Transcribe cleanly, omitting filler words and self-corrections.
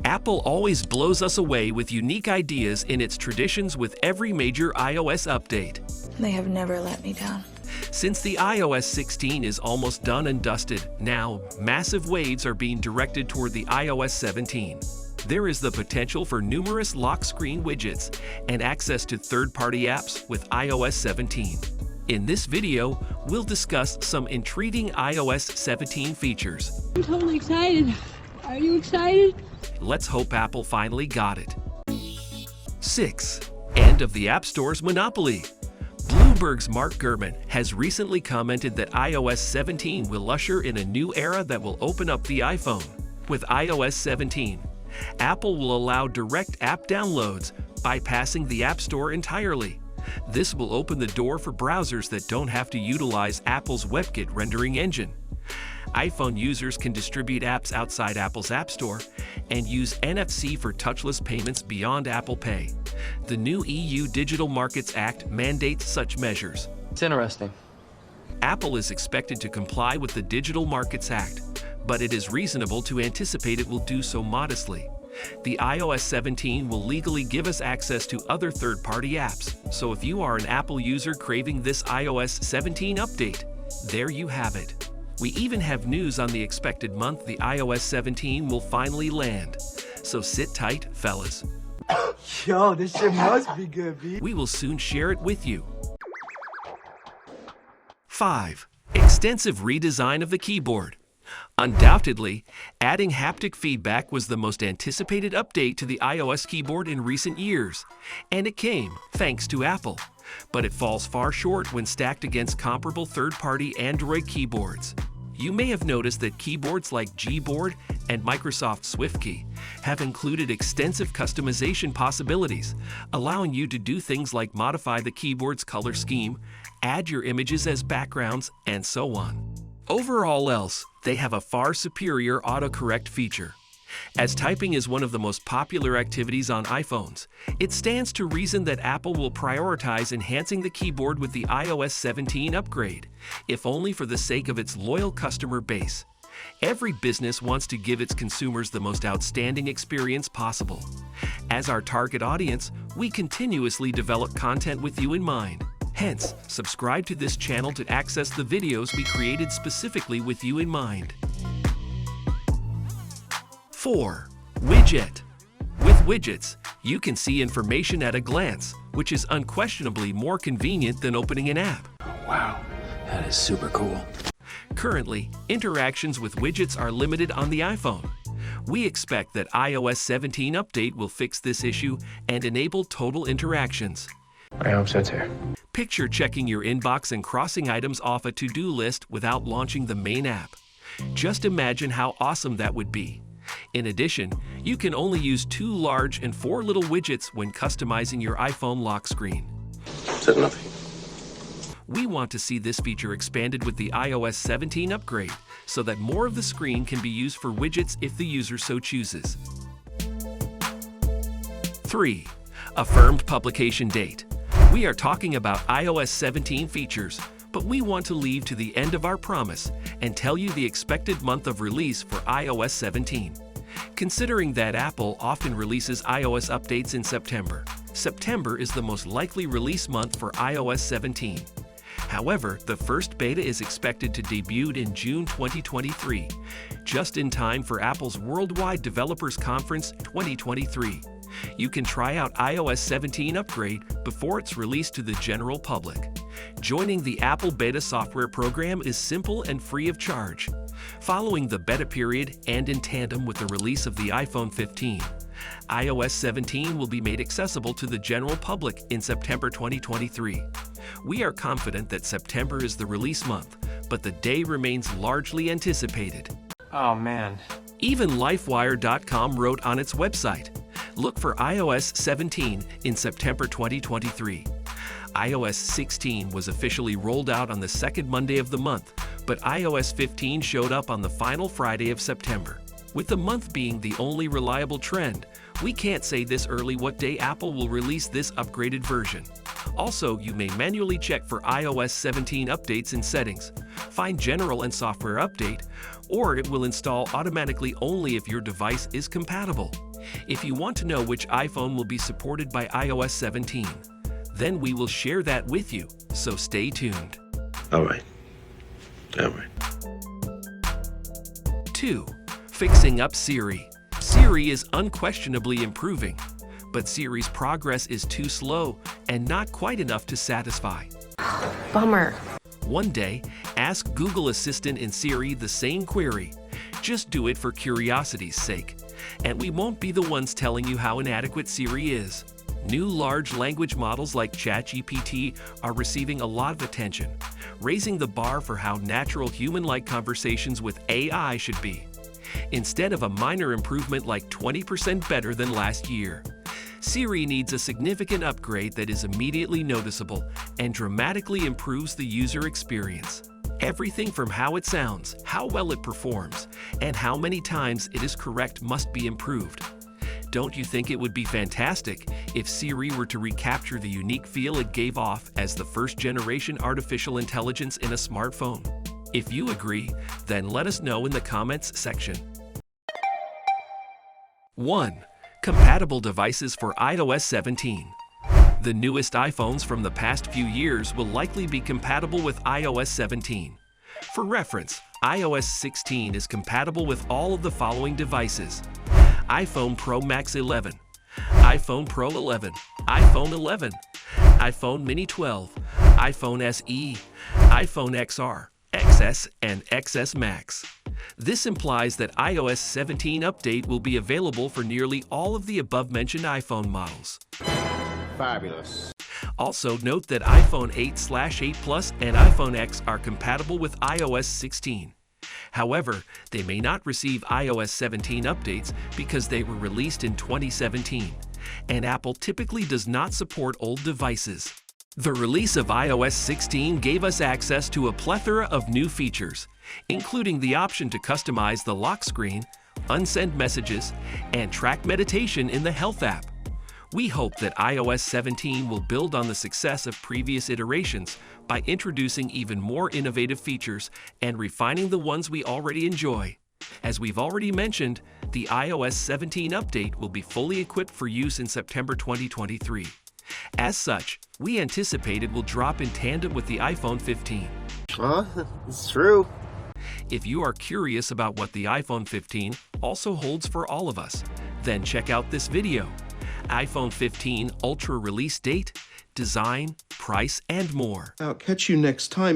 Apple always blows us away with unique ideas in its traditions with every major iOS update. They have never let me down. Since the iOS 16 is almost done and dusted, now massive waves are being directed toward the iOS 17. There is the potential for numerous lock screen widgets and access to third-party apps with iOS 17. In this video, we'll discuss some intriguing iOS 17 features. I'm totally excited. Are you excited? Let's hope Apple finally got it. 6. End of the App Store's monopoly. Bloomberg's Mark Gurman has recently commented that iOS 17 will usher in a new era that will open up the iPhone. With iOS 17, Apple will allow direct app downloads, bypassing the App Store entirely. This will open the door for browsers that don't have to utilize Apple's WebKit rendering engine. iPhone users can distribute apps outside Apple's App Store and use NFC for touchless payments beyond Apple Pay. The new EU Digital Markets Act mandates such measures. It's interesting. Apple is expected to comply with the Digital Markets Act, but it is reasonable to anticipate it will do so modestly. The iOS 17 will legally give us access to other third-party apps, so if you are an Apple user craving this iOS 17 update, there you have it. We even have news on the expected month the iOS 17 will finally land. So sit tight, fellas. Yo, this shit must be good, B. We will soon share it with you. 5. Extensive redesign of the keyboard. Undoubtedly, adding haptic feedback was the most anticipated update to the iOS keyboard in recent years, and it came thanks to Apple. But it falls far short when stacked against comparable third-party Android keyboards. You may have noticed that keyboards like Gboard and Microsoft SwiftKey have included extensive customization possibilities, allowing you to do things like modify the keyboard's color scheme, add your images as backgrounds, and so on. Overall else, they have a far superior autocorrect feature. As typing is one of the most popular activities on iPhones, it stands to reason that Apple will prioritize enhancing the keyboard with the iOS 17 upgrade, if only for the sake of its loyal customer base. Every business wants to give its consumers the most outstanding experience possible. As our target audience, we continuously develop content with you in mind. Hence, subscribe to this channel to access the videos we created specifically with you in mind. 4. Widget. With widgets, you can see information at a glance, which is unquestionably more convenient than opening an app. Wow, that is super cool. Currently, interactions with widgets are limited on the iPhone. We expect that iOS 17 update will fix this issue and enable total interactions. I hope so too. Picture checking your inbox and crossing items off a to-do list without launching the main app. Just imagine how awesome that would be. In addition, you can only use 2 large and 4 little widgets when customizing your iPhone lock screen. Said nothing. We want to see this feature expanded with the iOS 17 upgrade so that more of the screen can be used for widgets if the user so chooses. 3. Affirmed publication date. We are talking about iOS 17 features, but we want to leave to the end of our promise and tell you the expected month of release for iOS 17. Considering that Apple often releases iOS updates in September, September is the most likely release month for iOS 17. However, the first beta is expected to debut in June 2023, just in time for Apple's Worldwide Developers Conference 2023. You can try out iOS 17 upgrade before it's released to the general public. Joining the Apple Beta software program is simple and free of charge. Following the beta period and in tandem with the release of the iPhone 15, iOS 17 will be made accessible to the general public in September 2023. We are confident that September is the release month, but the day remains largely anticipated. Oh man. Even LifeWire.com wrote on its website, look for iOS 17 in September 2023. iOS 16 was officially rolled out on the second Monday of the month, but iOS 15 showed up on the final Friday of September. With the month being the only reliable trend, we can't say this early what day Apple will release this upgraded version. Also, you may manually check for iOS 17 updates in Settings, find General and Software Update, or it will install automatically only if your device is compatible. If you want to know which iPhone will be supported by iOS 17, then we will share that with you, so stay tuned. All right. 2. Fixing up Siri. Siri is unquestionably improving, but Siri's progress is too slow and not quite enough to satisfy. Bummer. One day, ask Google Assistant in Siri the same query. Just do it for curiosity's sake, and we won't be the ones telling you how inadequate Siri is. New large language models like ChatGPT are receiving a lot of attention, raising the bar for how natural human-like conversations with AI should be. Instead of a minor improvement like 20% better than last year, Siri needs a significant upgrade that is immediately noticeable and dramatically improves the user experience. Everything from how it sounds, how well it performs, and how many times it is correct must be improved. Don't you think it would be fantastic if Siri were to recapture the unique feel it gave off as the first-generation artificial intelligence in a smartphone? If you agree, then let us know in the comments section. 1. Compatible devices for iOS 17. The newest iPhones from the past few years will likely be compatible with iOS 17. For reference, iOS 16 is compatible with all of the following devices: iPhone Pro Max 11, iPhone Pro 11, iPhone 11, iPhone Mini 12, iPhone SE, iPhone XR, XS, and XS Max. This implies that iOS 17 update will be available for nearly all of the above-mentioned iPhone models. Fabulous. Also note that iPhone 8/8 Plus and iPhone X are compatible with iOS 16. However, they may not receive iOS 17 updates because they were released in 2017, and Apple typically does not support old devices. The release of iOS 16 gave us access to a plethora of new features, including the option to customize the lock screen, unsend messages, and track meditation in the Health app. We hope that iOS 17 will build on the success of previous iterations by introducing even more innovative features and refining the ones we already enjoy. As we've already mentioned, the iOS 17 update will be fully equipped for use in September 2023. As such, we anticipate it will drop in tandem with the iPhone 15. It's true. If you are curious about what the iPhone 15 also holds for all of us, then check out this video. iPhone 15 Ultra release date, design, price, and more. I'll catch you next time.